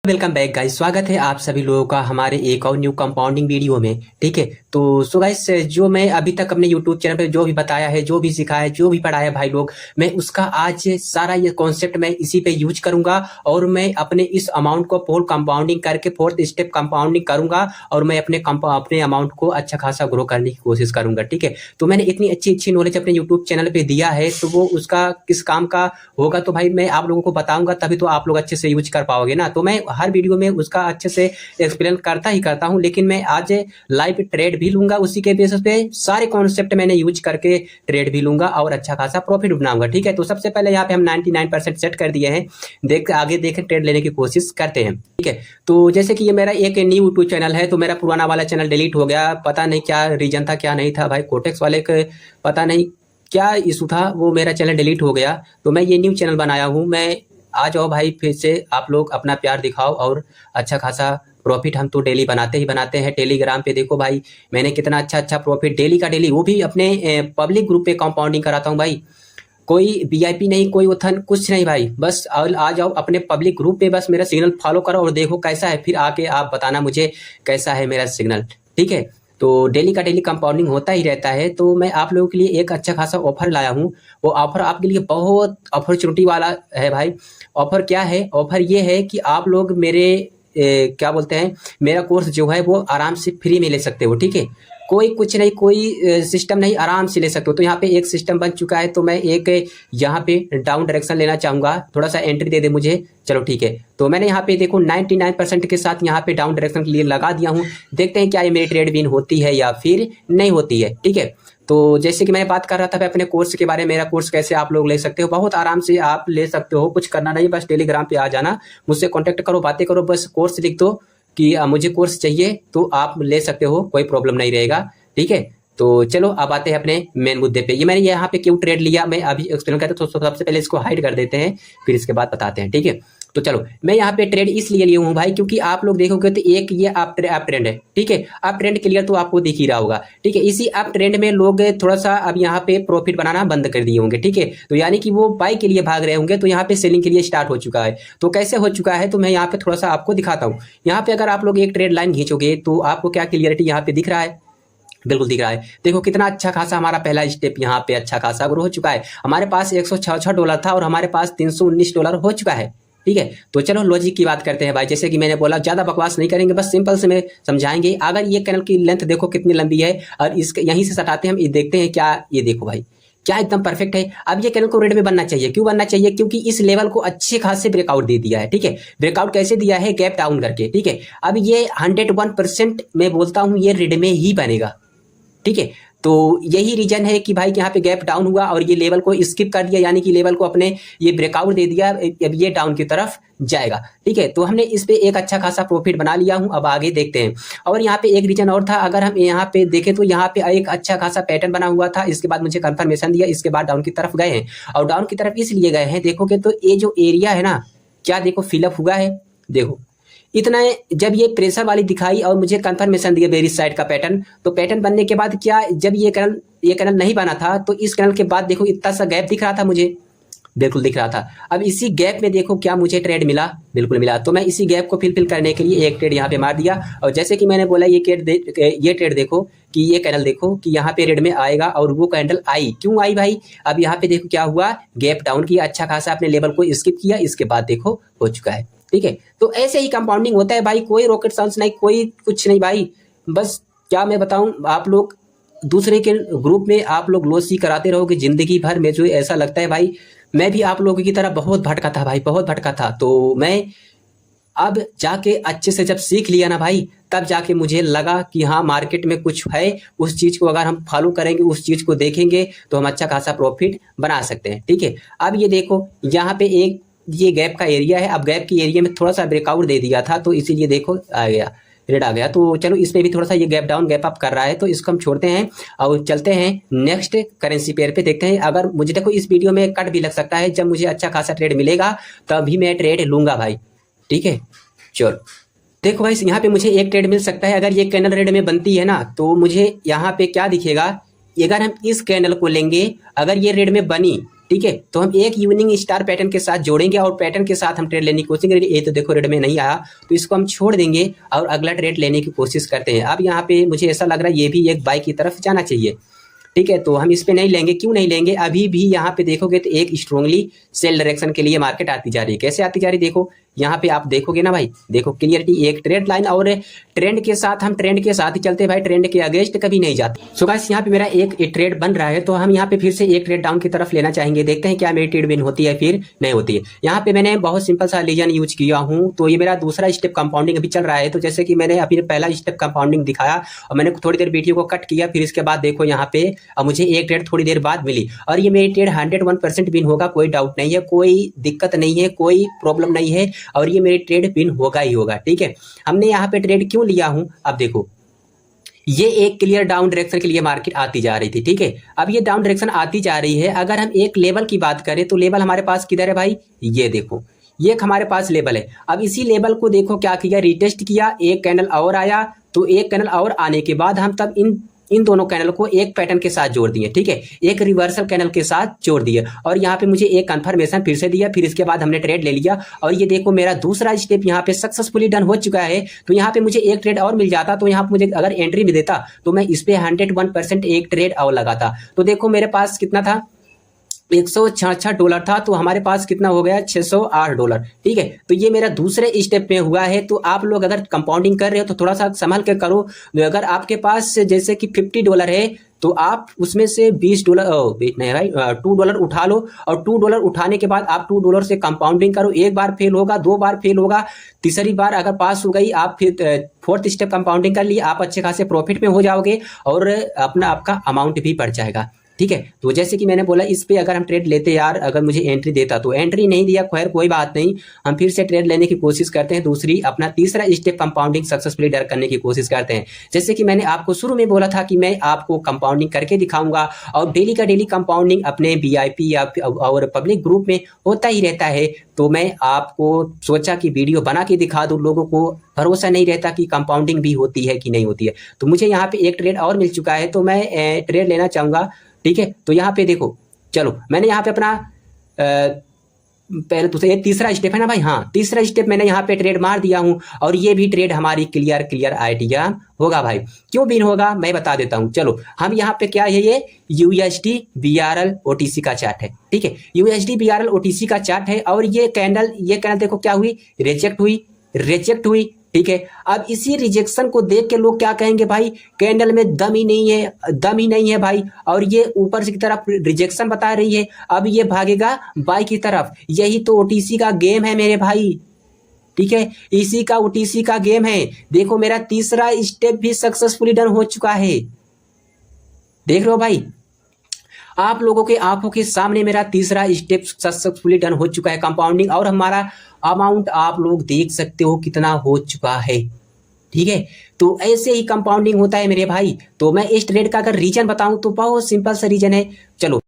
Welcome back guys, स्वागत है आप सभी लोगों का हमारे एक और न्यू कंपाउंडिंग वीडियो में। ठीक है, तो सो गाइस, जो मैं अभी तक अपने यूट्यूब चैनल पे जो भी बताया है, जो भी सिखाया है, जो भी पढ़ाया है भाई लोग, मैं उसका आज सारा ये कॉन्सेप्ट मैं इसी पे यूज करूंगा और मैं अपने इस अमाउंट को फोर कंपाउंडिंग करके फोर्थ स्टेप कंपाउंडिंग करूंगा और मैं अपने अमाउंट को अच्छा खासा ग्रो करने की कोशिश करूंगा। ठीक है, तो मैंने इतनी अच्छी अच्छी नॉलेज अपने यूट्यूब चैनल पे दिया है, तो वो उसका किस काम का होगा तो भाई मैं आप लोगों को बताऊंगा, तभी तो आप लोग अच्छे से यूज कर पाओगे ना। तो मैं हर वीडियो में उसका अच्छे से एक्सप्लेन करता ही करता हूं, लेकिन मैं आज लाइव ट्रेड भी लूंगा, उसी के बेसिस पे सारे कॉन्सेप्ट मैंने यूज करके ट्रेड भी लूंगा और अच्छा खासा प्रॉफिट बनाऊंगा। ठीक है, तो सबसे पहले यहाँ पे हम 99% सेट कर दिए हैं, आगे देखें ट्रेड लेने की कोशिश करते हैं। ठीक है, तो जैसे कि ये मेरा एक न्यू यूट्यूब चैनल है, तो मेरा पुराना वाला चैनल डिलीट हो गया, पता नहीं क्या रीजन था क्या नहीं था भाई, कोटेक्स वाले के पता नहीं क्या इशू था, वो मेरा चैनल डिलीट हो गया। तो मैं ये न्यू चैनल बनाया हूँ, मैं आ जाओ भाई, फिर से आप लोग अपना प्यार दिखाओ और अच्छा खासा प्रॉफिट हम तो डेली बनाते ही बनाते हैं। टेलीग्राम पे देखो भाई, मैंने कितना अच्छा अच्छा प्रॉफिट डेली का डेली, वो भी अपने पब्लिक ग्रुप पे कंपाउंडिंग कराता हूँ भाई। कोई वीआईपी नहीं, कोई उथन कुछ नहीं भाई, बस आ जाओ अपने पब्लिक ग्रुप पे, बस मेरा सिग्नल फॉलो करो और देखो कैसा है, फिर आके आप बताना मुझे कैसा है मेरा सिग्नल। ठीक है, तो डेली का डेली कंपाउंडिंग होता ही रहता है। तो मैं आप लोगों के लिए एक अच्छा खासा ऑफर लाया हूँ, वो ऑफर आपके लिए बहुत अपॉर्चुनिटी वाला है भाई। ऑफर क्या है? ऑफर ये है कि आप लोग मेरे क्या बोलते हैं, मेरा कोर्स जो है वो आराम से फ्री में ले सकते हो। ठीक है, कोई कुछ नहीं, कोई सिस्टम नहीं, आराम से ले सकते हो। तो यहाँ पे एक सिस्टम बन चुका है, तो मैं एक यहाँ पे डाउन डायरेक्शन लेना चाहूंगा, थोड़ा सा एंट्री दे दे मुझे। चलो ठीक है, तो मैंने यहाँ पे देखो 99% के साथ यहाँ पे डाउन डायरेक्शन के लिए लगा दिया हूँ। देखते हैं क्या ये मेरी ट्रेड विन होती है या फिर नहीं होती है। ठीक है, तो जैसे कि मैं बात कर रहा था अपने कोर्स के बारे में, मेरा कोर्स कैसे आप लोग ले सकते हो, बहुत आराम से आप ले सकते हो, कुछ करना नहीं, बस टेलीग्राम पे आ जाना, मुझसे कांटेक्ट करो, बातें करो, बस कोर्स लिख दो कि मुझे कोर्स चाहिए, तो आप ले सकते हो, कोई प्रॉब्लम नहीं रहेगा। ठीक है, तो चलो अब आते हैं अपने मेन मुद्दे पे। ये मैंने यहाँ पे क्यों ट्रेड लिया मैं अभी एक्सप्लेन करता हूँ, तो सबसे पहले इसको हाइड कर देते हैं, फिर इसके बाद बताते हैं। ठीक है, तो चलो मैं यहाँ पे ट्रेड इसलिए लिया हूँ भाई, क्योंकि आप लोग देखोगे तो एक ये अप ट्रेंड है। ठीक है, अप ट्रेंड क्लियर तो आपको दिख ही रहा होगा। ठीक है, इसी अप ट्रेंड में लोग थोड़ा सा अब यहाँ पे प्रॉफिट बनाना बंद कर दिए होंगे। ठीक है, तो यानी कि वो बाई के लिए भाग रहे होंगे, तो यहाँ पे सेलिंग के लिए स्टार्ट हो चुका है। तो कैसे हो चुका है, तो मैं यहाँ पे थोड़ा सा आपको दिखाता हूँ। यहाँ पे अगर आप लोग एक ट्रेड लाइन खींचोगे तो आपको क्या क्लियरिटी यहाँ पे दिख रहा है, बिल्कुल दिख रहा है। देखो कितना अच्छा खासा हमारा पहला स्टेप यहाँ पे अच्छा खासा ग्रो हो चुका है। हमारे पास $166 था और हमारे पास $319 हो चुका है। ठीक है, तो चलो लॉजिक की बात करते हैं भाई। जैसे कि मैंने बोला, ज्यादा बकवास नहीं करेंगे, बस सिंपल से मैं समझाएंगे। अगर ये कैनल की लेंथ देखो कितनी लंबी है और इसके यहीं से सटाते हैं हम, ये देखते हैं क्या, ये देखो भाई क्या एकदम परफेक्ट है। अब ये कैनल को रेड में बनना चाहिए, क्यों बनना चाहिए, क्योंकि इस लेवल को अच्छे खासे ब्रेकआउट दे दिया है। ठीक है, ब्रेकआउट कैसे दिया है, गैप डाउन करके। ठीक है, अब ये 101% मैं बोलता हूं ये रेड में ही बनेगा। ठीक है, तो यही रीजन है कि भाई यहाँ पे गैप डाउन हुआ और ये लेवल को स्किप कर दिया, यानी कि लेवल को अपने ये ब्रेकआउट दे दिया, अब ये डाउन की तरफ जाएगा। ठीक है, तो हमने इस पे एक अच्छा खासा प्रॉफिट बना लिया हूं, अब आगे देखते हैं। और यहाँ पे एक रीजन और था, अगर हम यहाँ पे देखें तो यहाँ पे एक अच्छा खासा पैटर्न बना हुआ था, इसके बाद मुझे कंफर्मेशन दिया, इसके बाद डाउन की तरफ गए हैं। और डाउन की तरफ इसलिए गए हैं, देखोगे तो ये जो एरिया है ना, क्या देखो फिलअप हुआ है, देखो इतना है। जब ये प्रेशर वाली दिखाई और मुझे कंफर्मेशन दिया बेरिश साइड का पैटर्न, तो पैटर्न बनने के बाद क्या, जब ये कैनल नहीं बना था, तो इस कैनल के बाद देखो इतना सा गैप दिख रहा था मुझे, बिल्कुल दिख रहा था। अब इसी गैप में देखो क्या मुझे ट्रेड मिला, बिल्कुल मिला। तो मैं इसी गैप को फिल करने के लिए एक ट्रेड यहाँ पे मार दिया। और जैसे कि मैंने बोला, ये ट्रेड देखो कि ये कैनल देखो कि यहाँ पे रेड में आएगा, और वो कैंडल आई, क्यों आई भाई, अब यहाँ पे देखो क्या हुआ, गैप डाउन किया, अच्छा खासा अपने लेवल को स्किप किया, इसके बाद देखो हो चुका है। ठीक है, तो ऐसे ही कंपाउंडिंग होता है भाई, कोई रॉकेट साइंस नहीं, कोई कुछ नहीं भाई। बस क्या मैं बताऊं, आप लोग दूसरे के ग्रुप में आप लोग लॉस ही कराते रहोगे जिंदगी भर। में जो ऐसा लगता है भाई, मैं भी आप लोगों की तरह बहुत भटका था भाई, बहुत भटका था। तो मैं अब जाके अच्छे से जब सीख लिया ना भाई, तब जाके मुझे लगा कि हाँ मार्केट में कुछ है, उस चीज को अगर हम फॉलो करेंगे, उस चीज को देखेंगे, तो हम अच्छा खासा प्रॉफिट बना सकते हैं। ठीक है, अब ये देखो यहाँ पे एक ये गैप का एरिया है, अब गैप की एरिया में थोड़ा सा ब्रेकआउट दे दिया था, तो इसीलिए देखो आ गया, रेड आ गया। तो चलो इस पे भी थोड़ा सा ये गैप डाउन गैप अप कर रहा है, तो इसको हम छोड़ते हैं और चलते हैं नेक्स्ट करेंसी पेयर पे, देखते हैं। अगर मुझे देखो इस वीडियो में कट भी लग सकता है, जब मुझे अच्छा खासा ट्रेड मिलेगा तभी मैं ट्रेड लूंगा भाई। ठीक है, चलो देखो भाई, यहाँ पे मुझे एक ट्रेड मिल सकता है। अगर ये कैंडल रेड में बनती है ना, तो मुझे यहाँ पे क्या दिखेगा, अगर हम इस कैंडल को लेंगे, अगर ये रेड में बनी, ठीक है, तो हम एक इवनिंग स्टार पैटर्न के साथ जोड़ेंगे और पैटर्न के साथ हम ट्रेड लेने की कोशिश करेंगे। ये तो देखो रेड में नहीं आया, तो इसको हम छोड़ देंगे और अगला ट्रेड लेने की कोशिश करते हैं। अब यहाँ पे मुझे ऐसा लग रहा है ये भी एक बाई की तरफ जाना चाहिए, ठीक है, तो हम इस पे नहीं लेंगे। क्यों नहीं लेंगे? अभी भी यहाँ पे देखोगे तो एक स्ट्रॉन्गली सेल डायरेक्शन के लिए मार्केट आती जा रही है। कैसे आती जा रही है? देखो यहाँ पे आप देखोगे ना भाई, देखो क्लियरिटी, एक ट्रेड लाइन और ट्रेंड के साथ, हम ट्रेंड के साथ ही चलते भाई, ट्रेंड के अगेंस्ट कभी नहीं जाते। सो गाइस यहाँ पे मेरा एक ट्रेड बन रहा है, तो हम यहाँ पे फिर से एक ट्रेड डाउन की तरफ लेना चाहेंगे। देखते हैं क्या मेरी ट्रेड विन होती है फिर नहीं होती है। यहाँ पे मैंने बहुत सिंपल सा रीजन यूज किया हूँ, तो ये मेरा दूसरा स्टेप कंपाउंडिंग अभी चल रहा है। तो जैसे कि मैंने अभी पहला स्टेप कंपाउंडिंग दिखाया और मैंने थोड़ी देर वीडियो को कट किया, फिर इसके बाद देखो यहाँ पे अब मुझे एक ट्रेड थोड़ी देर बाद मिली और ये मेरी ट्रेड 101% विन होगा, कोई डाउट नहीं है, कोई दिक्कत नहीं है, कोई प्रॉब्लम नहीं है, और ये मेरी ट्रेड विन होगा ही होगा। ठीक है, हमने यहाँ पे ट्रेड क्यों लिया हूं? अब देखो ये एक क्लियर डाउन डायरेक्शन के लिए मार्केट आती जा रही थी, ठीक है, अब ये डाउन डायरेक्शन आती जा रही है। अगर हम एक लेवल की बात करें तो लेवल हमारे पास किधर है भाई? ये देखो, ये हमारे पास लेवल है। अब इसी लेवल को देखो क्या किया, रिटेस्ट किया, एक कैंडल और आया, तो एक कैंडल और आने के बाद हम तब इन दोनों कैंडल को एक पैटर्न के साथ जोड़ दिए, ठीक है, एक रिवर्सल कैंडल के साथ जोड़ दिए और यहाँ पे मुझे एक कंफर्मेशन फिर से दिया, फिर इसके बाद हमने ट्रेड ले लिया और ये देखो मेरा दूसरा स्टेप यहाँ पे सक्सेसफुली डन हो चुका है। तो यहाँ पे मुझे एक ट्रेड और मिल जाता, तो यहाँ पे मुझे अगर एंट्री भी देता तो मैं इस पे 101% एक ट्रेड और लगाता। तो देखो मेरे पास कितना था, $166 था, तो हमारे पास कितना हो गया, $608, ठीक है। तो ये मेरा दूसरे स्टेप में हुआ है। तो आप लोग अगर कंपाउंडिंग कर रहे हो तो थोड़ा सा संभल के करो। अगर आपके पास जैसे कि $50 है तो आप उसमें से $20 नहीं भाई $2 उठा लो और $2 उठाने के बाद आप $2 से कंपाउंडिंग करो। एक बार फेल होगा, दो बार फेल होगा, तीसरी बार अगर पास हो गई आप फिर फोर्थ स्टेप कंपाउंडिंग कर लिए, आप अच्छे खासे प्रॉफिट में हो जाओगे और आपका अमाउंट भी बढ़ जाएगा, ठीक है। तो जैसे कि मैंने बोला इस पे अगर हम ट्रेड लेते यार, अगर मुझे एंट्री देता, तो एंट्री नहीं दिया, खैर कोई बात नहीं, हम फिर से ट्रेड लेने की कोशिश करते हैं। दूसरी अपना तीसरा स्टेप कंपाउंडिंग सक्सेसफुली डर करने की कोशिश करते हैं। जैसे कि मैंने आपको शुरू में बोला था कि मैं आपको कंपाउंडिंग करके दिखाऊंगा और डेली का डेली कंपाउंडिंग अपने VIP या और पब्लिक ग्रुप में होता ही रहता है। तो मैं आपको सोचा कि वीडियो बना के दिखा दूं, लोगों को भरोसा नहीं रहता कि कंपाउंडिंग भी होती है कि नहीं होती है। तो मुझे यहाँ पे एक ट्रेड और मिल चुका है, तो मैं ट्रेड लेना चाहूंगा, ठीक है। तो यहाँ पे देखो, चलो मैंने यहाँ पे अपना पहले दूसरा, ये तीसरा स्टेप है ना भाई, हाँ तीसरा स्टेप मैंने यहाँ पे ट्रेड मार दिया हूँ और ये भी ट्रेड हमारी क्लियर आइडिया होगा भाई। क्यों बिन होगा मैं बता देता हूँ। चलो हम यहाँ पे क्या है, ये USD BRL OTC का चार्ट है, ठीक है, USD BRL OTC का चार्ट है और ये कैंडल देखो क्या हुई, रिजेक्ट हुई, ठीक है। अब इसी रिजेक्शन को देख के लोग क्या कहेंगे, भाई कैंडल में दम ही नहीं है भाई, और ये ऊपर से की तरफ रिजेक्शन बता रही है, अब ये भागेगा बाई की तरफ। यही तो OTC का गेम है मेरे भाई, ठीक है, इसी का OTC का गेम है। देखो मेरा तीसरा स्टेप भी सक्सेसफुली डन हो चुका है, देख रहे हो भाई, आप लोगों के आंखों के सामने मेरा तीसरा स्टेप सक्सेसफुली डन हो चुका है कंपाउंडिंग, और हमारा अमाउंट आप लोग देख सकते हो कितना हो चुका है, ठीक है। तो ऐसे ही कंपाउंडिंग होता है मेरे भाई। तो मैं इस ट्रेड का अगर रीजन बताऊं तो बहुत सिंपल सा रीजन है। चलो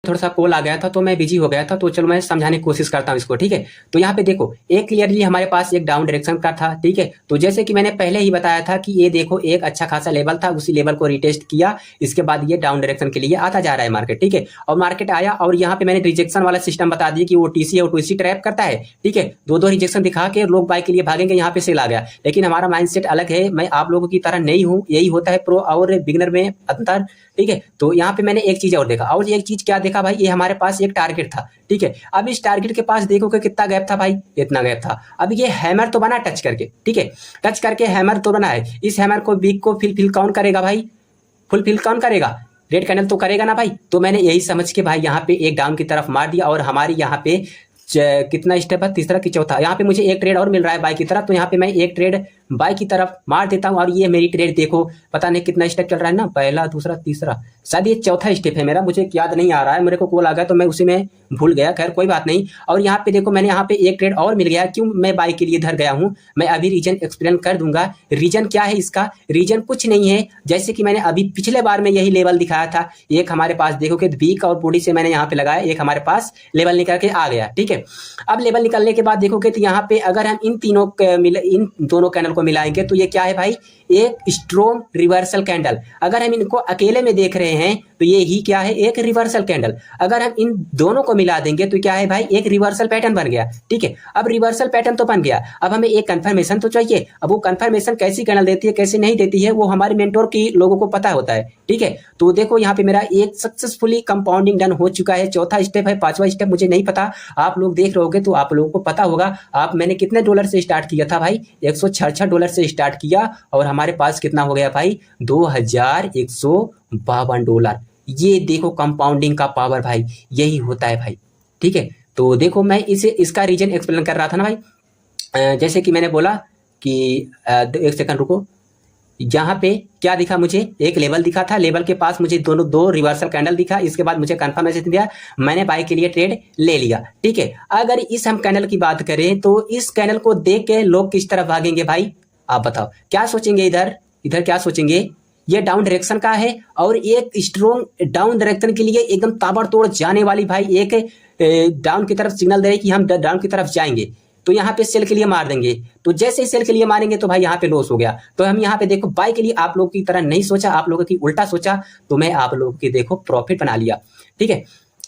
थोड़ा सा कॉल आ गया था तो मैं बिजी हो गया था, तो चलो मैं समझाने की कोशिश करता हूँ इसको, ठीक है। तो यहाँ पे देखो एक क्लियरली हमारे पास एक डाउन डायरेक्शन का था, ठीक है। तो जैसे कि मैंने पहले ही बताया था कि ये देखो एक अच्छा खासा लेवल था, उसी लेवल को रिटेस्ट किया, इसके बाद ये डाउन डायरेक्शन के लिए आता जा रहा है मार्केट, ठीक है। और मार्केट आया और यहाँ पे मैंने रिजेक्शन वाला सिस्टम बता दिया कि OTC ट्रैप करता है, ठीक है, दो रिजेक्शन दिखा के लोग बाय के लिए भागेंगे, यहाँ पे सेल आ गया। लेकिन हमारा माइंडसेट अलग है, मैं आप लोगों की तरह नहीं हूँ, यही होता है प्रो और बिगिनर में अंतर, ठीक है। तो यहाँ पे मैंने एक चीज और देखा, और एक चीज क्या देखा भाई, ये हमारे पास एक टारगेट था, ठीक है। अब इस टारगेट के पास देखो कि कितना गैप था भाई, इतना गैप था। अब ये हैमर तो बना टच करके, ठीक है, टच करके हैमर तो बना है, इस हैमर को वीक को फिल कौन करेगा भाई, फुलफिल कौन करेगा, रेड कैंडल तो करेगा ना भाई। तो मैंने यही समझ के भाई यहाँ पे एक डाउन की तरफ मार दिया और हमारी यहाँ पे कितना स्टेप है, तीसरा की चौथा, यहाँ पे मुझे एक ट्रेड और मिल रहा है बाय की तरफ, तो यहाँ पे मैं एक ट्रेड बाय की तरफ मार देता हूँ और ये मेरी ट्रेड देखो पता नहीं कितना स्टेप चल रहा है ना, पहला दूसरा तीसरा, शायद ये चौथा स्टेप है मेरा, मुझे याद नहीं आ रहा है, मेरे को कॉल आ गया तो मैं उसी में भूल गया, खैर कोई बात नहीं। और यहाँ पे देखो मैंने यहाँ पे एक ट्रेड और मिल गया, क्यों मैं बाय के लिए धर गया हूँ, मैं अभी रीजन एक्सप्लेन कर दूंगा। रीजन क्या है इसका, रीजन कुछ नहीं है, जैसे कि मैंने अभी पिछले बार में यही लेवल दिखाया था, एक हमारे पास देखो कि वीक और बॉडी से मैंने यहाँ पे लगाया, एक हमारे पास लेवल निकल के आ गया, ठीक है। अब लेवल निकलने के बाद देखोगे तो यहाँ पे अगर हम इन दोनों कैंडल को मिलाएंगे तो ये क्या है भाई, एक स्ट्रॉन्ग रिवर्सल कैंडल। अगर हम इनको अकेले में देख रहे हैं तो ये ही क्या है, एक रिवर्सल कैंडल। अगर हम इन दोनों को मिला देंगे तो क्या है भाई, एक रिवर्सल पैटर्न बन गया। ठीक है, अब रिवर्सल पैटर्न तो बन गया, अब हमें एक कंफर्मेशन तो चाहिए। अब वो कंफर्मेशन कैसी कैंडल देती है कैसे नहीं देती है वो हमारे मेंटोर की लोगों को पता होता है। ठीक है, तो देखो यहाँ पे मेरा एक सक्सेसफुली कंपाउंडिंग डन हो चुका है। चौथा स्टेप है, पांचवा स्टेप मुझे नहीं पता, आप लोग देख रहोगे तो आप लोगों को पता होगा। मैंने कितने डॉलर से स्टार्ट किया था भाई, $166 से स्टार्ट किया और हमारे पास कितना हो गया भाई, $2152। ये देखो कंपाउंडिंग का पावर भाई, यही होता है भाई। ठीक है, तो देखो मैं इसका रीजन एक्सप्लेन कर रहा था ना भाई। जैसे कि मैंने बोला कि एक सेकंड रुको, यहाँ पे क्या दिखा मुझे, एक लेवल दिखा था, लेवल के पास मुझे दो रिवर्सल कैंडल दिखा। इसके बाद मुझे कंफर्मेशन दिया, मैंने बाय के लिए ट्रेड ले लिया। ठीक है, अगर इस हम कैंडल की बात करें तो इस कैंडल को देख के लोग किस तरफ भागेंगे भाई, आप बताओ क्या सोचेंगे। इधर क्या सोचेंगे, ये डाउन डायरेक्शन का है और एक स्ट्रॉन्ग डाउन डायरेक्शन के लिए एकदम ताबड़तोड़ जाने वाली भाई एक डाउन की तरफ सिग्नल दे रही कि हम डाउन की तरफ जाएंगे, तो यहाँ पे सेल के लिए मार देंगे। तो जैसे ही सेल के लिए मारेंगे तो भाई यहाँ पे लॉस हो गया। तो हम यहाँ पे देखो बाय के लिए आप लोगों की तरह नहीं सोचा, आप लोगों की उल्टा सोचा, तो मैं आप लोगों की देखो प्रॉफिट बना लिया। ठीक है,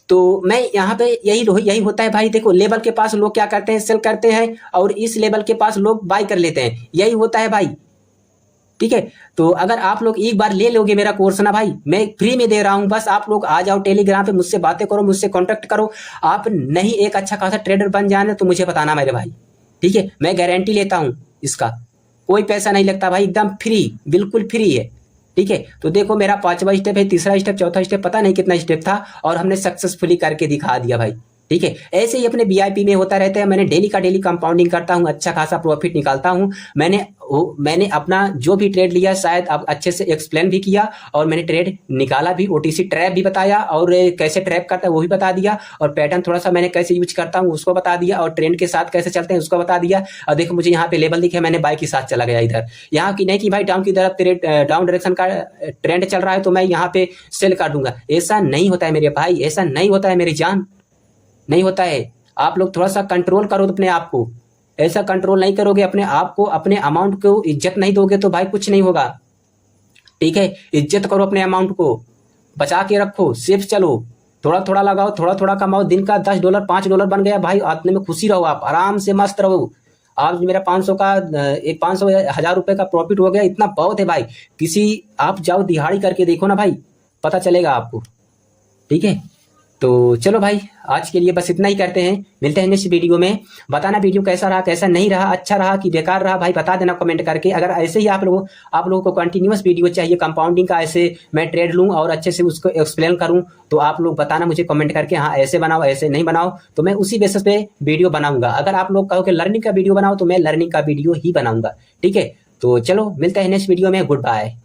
तो मैं यहाँ पे यही होता है भाई। देखो लेवल के पास लोग क्या करते हैं, सेल करते हैं और इस लेवल के पास लोग बाय कर लेते हैं, यही होता है भाई। ठीक है, तो अगर आप लोग एक बार ले लोगे मेरा कोर्स ना भाई, मैं फ्री में दे रहा हूं, बस आप लोग आ जाओ टेलीग्राम पे, मुझसे बातें करो, मुझसे कांटेक्ट करो। आप नहीं एक अच्छा खासा ट्रेडर बन जाना तो मुझे बताना मेरे भाई। ठीक है, मैं गारंटी लेता हूं, इसका कोई पैसा नहीं लगता भाई, एकदम फ्री, बिल्कुल फ्री है। ठीक है, तो देखो मेरा पांचवा स्टेप है, तीसरा स्टेप, चौथा स्टेप, पता नहीं कितना स्टेप था और हमने सक्सेसफुली करके दिखा दिया भाई। ठीक है, ऐसे ही अपने VIP में होता रहता है। मैंने डेली का डेली कंपाउंडिंग करता हूं, अच्छा खासा प्रॉफिट निकालता हूं। मैंने अपना जो भी ट्रेड लिया शायद अब अच्छे से एक्सप्लेन भी किया और मैंने ट्रेड निकाला भी, OTC ट्रैप भी बताया और कैसे ट्रैप करता है वो भी बता दिया, और पैटर्न थोड़ा सा मैंने कैसे यूज करता हूँ उसको बता दिया, और ट्रेंड के साथ कैसे चलते हैं उसको बता दिया। और देखो मुझे यहाँ पे लेवल दिखे, मैंने बाय के साथ चला गया इधर। यहाँ की नहीं कि भाई डाउन की तरफ डाउन डायरेक्शन का ट्रेंड चल रहा है तो मैं यहाँ पे सेल कर दूंगा, ऐसा नहीं होता है मेरे भाई, ऐसा नहीं होता है मेरी जान, नहीं होता है। आप लोग थोड़ा सा कंट्रोल करो अपने आप को, ऐसा कंट्रोल नहीं करोगे अपने आप को, अपने अमाउंट को इज्जत नहीं दोगे तो भाई कुछ नहीं होगा। ठीक है, इज्जत करो अपने अमाउंट को, बचा के रखो, सेफ चलो, थोड़ा थोड़ा लगाओ, थोड़ा थोड़ा कमाओ। दिन का $10 $5 बन गया भाई, आदमी में खुशी रहो, आप आराम से मस्त रहो। आज मेरा 500 का 500 1000 रुपए का प्रॉफिट हो गया, इतना बहुत है भाई। किसी आप जाओ दिहाड़ी करके देखो ना भाई, पता चलेगा आपको। ठीक है, तो चलो भाई आज के लिए बस इतना ही करते हैं, मिलते हैं नेक्स्ट वीडियो में। बताना वीडियो कैसा रहा, कैसा नहीं रहा, अच्छा रहा कि बेकार रहा भाई, बता देना कमेंट करके। अगर ऐसे ही आप लोगों को कंटिन्यूअस वीडियो चाहिए कंपाउंडिंग का, ऐसे मैं ट्रेड लूँ और अच्छे से उसको एक्सप्लेन करूँ, तो आप लोग बताना मुझे कमेंट करके, हाँ ऐसे बनाओ ऐसे नहीं बनाओ, तो मैं उसी बेसिस पे वीडियो बनाऊंगा। अगर आप लोग कहो कि लर्निंग का वीडियो बनाओ तो मैं लर्निंग का वीडियो ही बनाऊंगा। ठीक है, तो चलो मिलते हैं नेक्स्ट वीडियो में, गुड बाय।